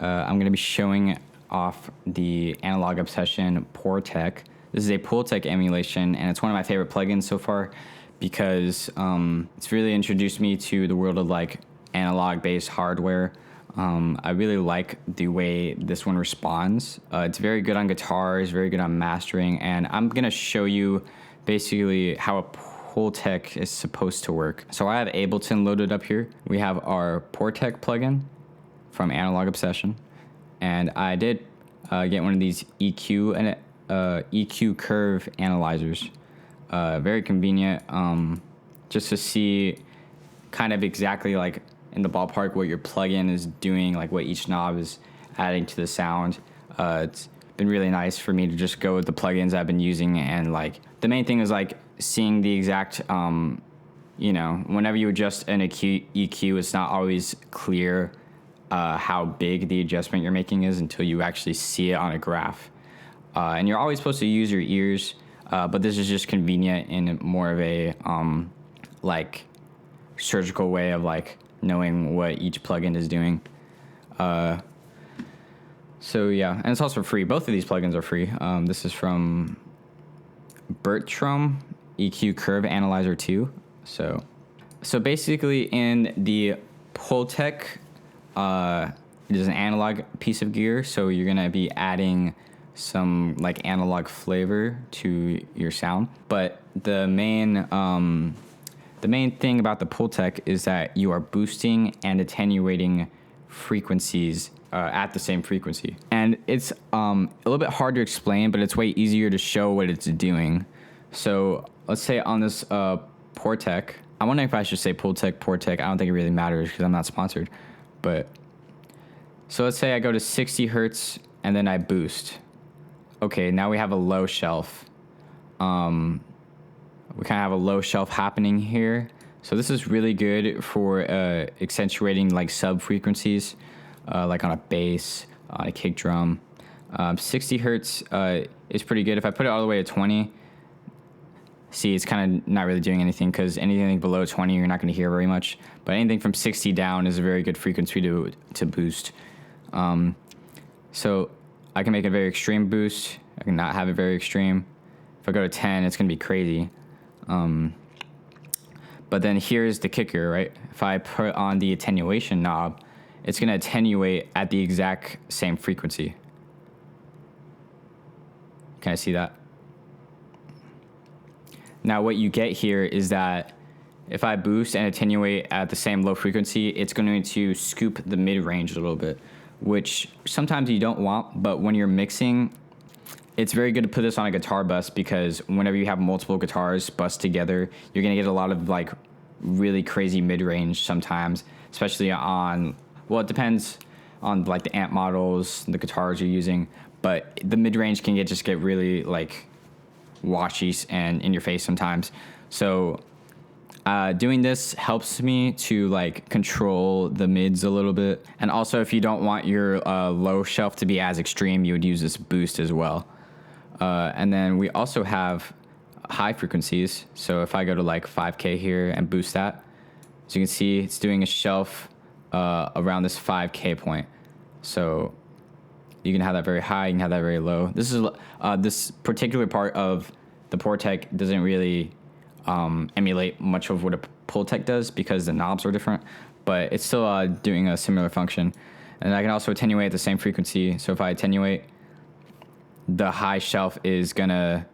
I'm going to be showing off the Analog Obsession POORTEC. This is a POORTEC emulation, and it's one of my favorite plugins so far because it's really introduced me to the world of like analog-based hardware. I really like the way this one responds. It's very good on guitars, very good on mastering, and I'm going to show you basically how a POORTEC is supposed to work. So I have Ableton loaded up here. We have our POORTEC plugin from Analog Obsession, and I did get one of these EQ curve analyzers. Very convenient, just to see kind of exactly like in the ballpark what your plugin is doing, like what each knob is adding to the sound. It's been really nice for me to just go with the plugins I've been using, and like the main thing is like seeing the exact, whenever you adjust an EQ, it's not always clear how big the adjustment you're making is until you actually see it on a graph. And you're always supposed to use your ears, but this is just convenient in more of a like surgical way of like knowing what each plugin is doing. So yeah, and it's also free. Both of these plugins are free. This is from Bertram EQ Curve Analyzer 2. So basically in the POORTEC, it is an analog piece of gear, so you're gonna be adding some like analog flavor to your sound. But the main thing about the POORTEC is that you are boosting and attenuating frequencies at the same frequency. And it's a little bit hard to explain, but it's way easier to show what it's doing. So let's say on this POORTEC, I'm wondering if I should say POORTEC. I don't think it really matters because I'm not sponsored. But so let's say I go to 60 hertz and then I boost. Okay, now we have a low shelf. We kind of have a low shelf happening here. So this is really good for accentuating like sub frequencies, like on a bass, on a kick drum. 60 hertz is pretty good. If I put it all the way to 20, see, it's kind of not really doing anything because anything below 20 you're not going to hear very much. But anything from 60 down is a very good frequency to boost. So I can make a very extreme boost. I can not have it very extreme. If I go to 10, it's going to be crazy. But then here's the kicker, right? If I put on the attenuation knob, it's going to attenuate at the exact same frequency. Can I see that? Now what you get here is that if I boost and attenuate at the same low frequency, it's going to scoop the mid-range a little bit, which sometimes you don't want, but when you're mixing, it's very good to put this on a guitar bus because whenever you have multiple guitars bussed together, you're going to get a lot of like really crazy mid-range sometimes, especially on, well, it depends on like the amp models, the guitars you're using, but the mid-range can just get really like washy and in your face sometimes. So doing this helps me to like control the mids a little bit. And also if you don't want your low shelf to be as extreme, you would use this boost as well. And then we also have high frequencies. So if I go to like 5K here and boost that, as you can see, it's doing a shelf around this 5K point. So you can have that very high, you can have that very low. This is this particular part of the POORTEC doesn't really emulate much of what a POORTEC does because the knobs are different, but it's still doing a similar function. And I can also attenuate at the same frequency. So if I attenuate, the high shelf is gonna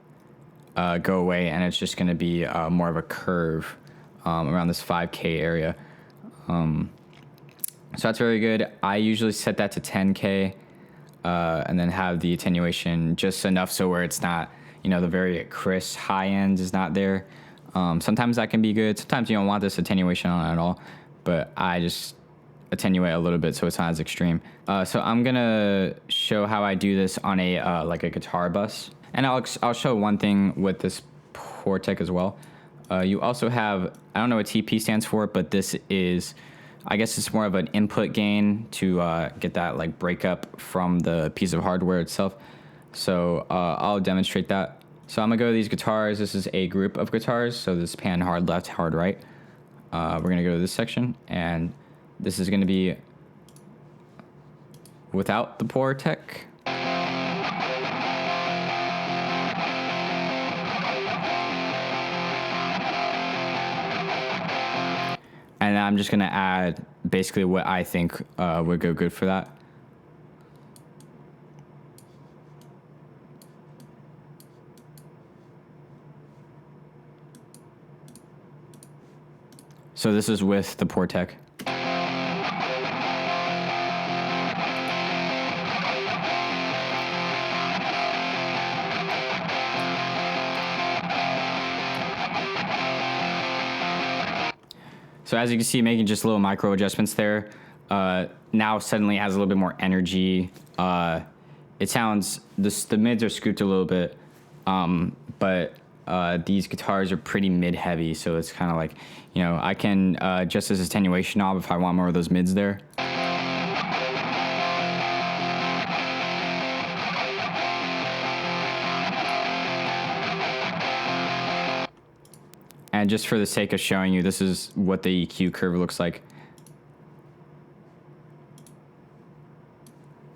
go away, and it's just gonna be more of a curve around this 5K area. So that's very good. I usually set that to 10K. And then have the attenuation just enough so where it's not, the very crisp high end is not there. Sometimes that can be good. Sometimes you don't want this attenuation on at all, but I just attenuate a little bit so it's not as extreme. So I'm gonna show how I do this on a like a guitar bus, and I'll show one thing with this POORTEC as well. You also have, I don't know what TP stands for, but this is, I guess it's more of an input gain to get that like breakup from the piece of hardware itself. So I'll demonstrate that. So I'm gonna go to these guitars. This is a group of guitars. So this pan hard left, hard right. We're gonna go to this section, and this is gonna be without the POORTEC. And I'm just gonna add basically what I think would go good for that. So this is with the POORTEC. So as you can see, making just little micro adjustments there. Now suddenly has a little bit more energy. It sounds, the mids are scooped a little bit, but these guitars are pretty mid heavy. So it's kind of like, you know, I can adjust this attenuation knob if I want more of those mids there. And just for the sake of showing you, this is what the EQ curve looks like.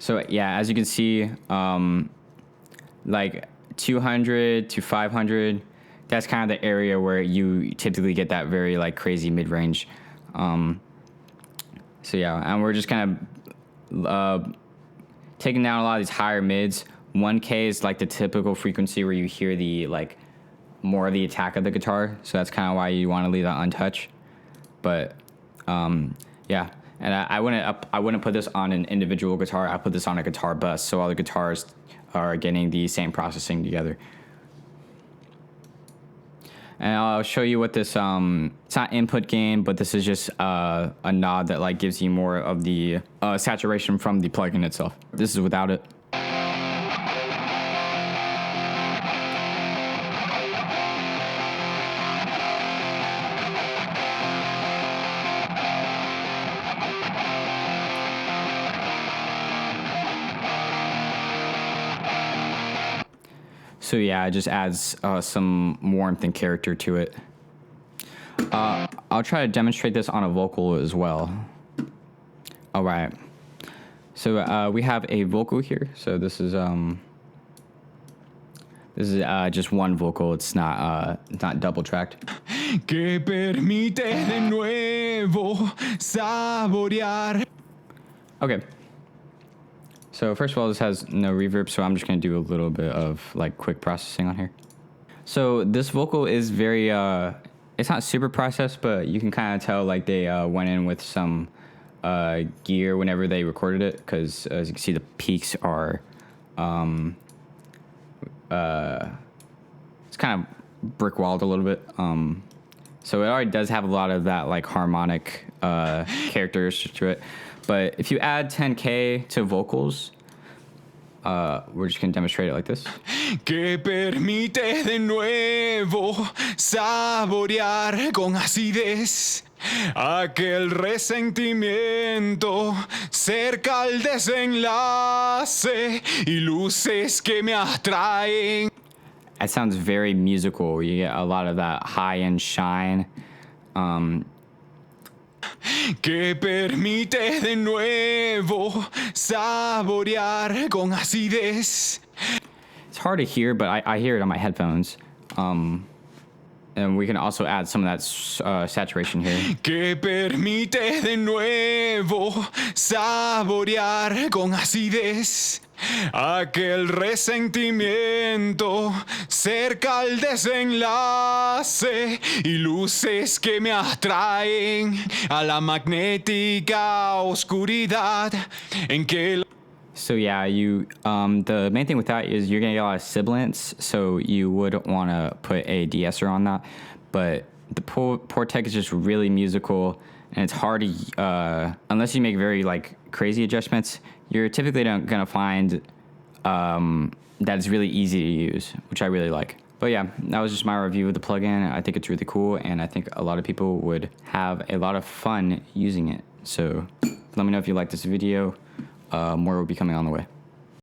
So yeah, as you can see, like 200 to 500, that's kind of the area where you typically get that very like crazy mid-range. So yeah, and we're just kind of taking down a lot of these higher mids. 1K is like the typical frequency where you hear the like more of the attack of the guitar, so that's kind of why you want to leave that untouched. But yeah, and I wouldn't put this on an individual guitar. I put this on a guitar bus, so all the guitars are getting the same processing together. And I'll show you what this it's not input gain, but this is just a knob that like gives you more of the saturation from the plugin itself. This is without it. So yeah, it just adds some warmth and character to it. I'll try to demonstrate this on a vocal as well. All right. So we have a vocal here. So this is just one vocal. It's not double tracked. Que permite de nuevo saborear. Okay. So first of all, this has no reverb, so I'm just gonna do a little bit of like quick processing on here. So this vocal is very, it's not super processed, but you can kind of tell like they went in with some gear whenever they recorded it, because as you can see, the peaks are, it's kind of brick walled a little bit. So it already does have a lot of that like harmonic characteristics to it. But if you add 10K to vocals, we're just going to demonstrate it like this. Que permite de nuevo saborear con acidez aquel resentimiento cerca al desenlace y luces que me atraen. That sounds very musical. You get a lot of that high-end shine. Que permite de nuevo saborear con acidez. It's hard to hear, but I hear it on my headphones. And we can also add some of that saturation here. Que permite de nuevo saborear con acidez aquel resentimiento cerca al desenlace y luces que me atraen a la magnética oscuridad en que. So yeah, the main thing with that is you're gonna get a lot of sibilants, so you would want to put a de-esser on that. But the POORTEC is just really musical, and it's hard to unless you make very like crazy adjustments, you're typically not gonna find that it's really easy to use, which I really like. But yeah, that was just my review of the plugin. I think it's really cool, and I think a lot of people would have a lot of fun using it. So let me know if you like this video. More will be coming on the way.